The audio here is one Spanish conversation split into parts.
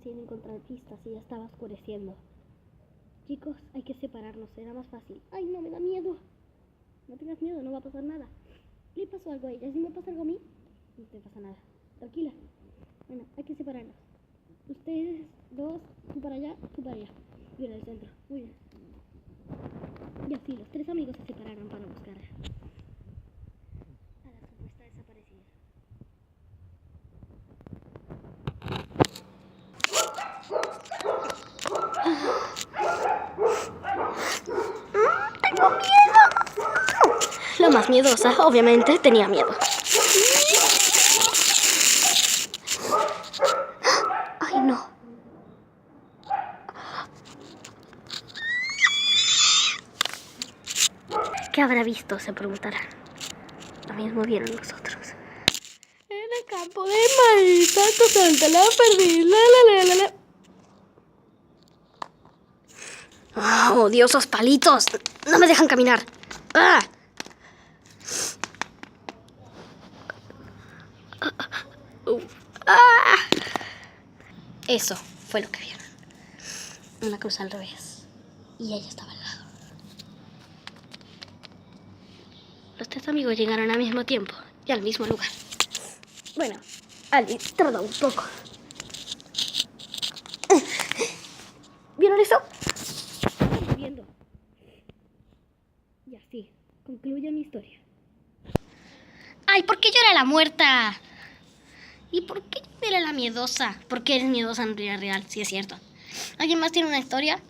sin encontrar pistas y ya estaba oscureciendo. Chicos, hay que separarnos, será más fácil. ¡Ay, no, me da miedo! No tengas miedo, no va a pasar nada. Le pasó algo a ella, si me pasa algo a mí, no te pasa nada. Tranquila. Bueno, hay que separarnos. Ustedes dos, tú para allá, tú para allá. Yo en el centro. Muy bien. Y así los tres amigos se separaron para buscar a la supuesta desaparecida. ¡Tengo miedo! La más miedosa, obviamente, tenía miedo. ¡Ay, no! ¿Qué habrá visto? Se preguntarán. Lo mismo vieron los otros. En el campo de maíz, tanto salta la perdí, la. ¡Oh, odiosos palitos! ¡No me dejan caminar! ¡Ah! ¡Ah! Eso fue lo que vieron. Una cruz al revés. Y ella estaba al lado. Los tres amigos llegaron al mismo tiempo y al mismo lugar. Bueno, Ali tardó un poco. ¿Vieron eso? Estamos viendo. Y así concluye mi historia. ¡Ay! ¿Por qué yo era la muerta? ¿Y por qué yo era la miedosa? ¿Por qué eres miedosa en vida real? Sí, es cierto. ¿Alguien más tiene una historia?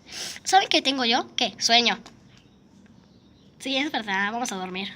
¿Saben qué tengo yo? ¿Qué? Sueño. Sí, es verdad. Vamos a dormir.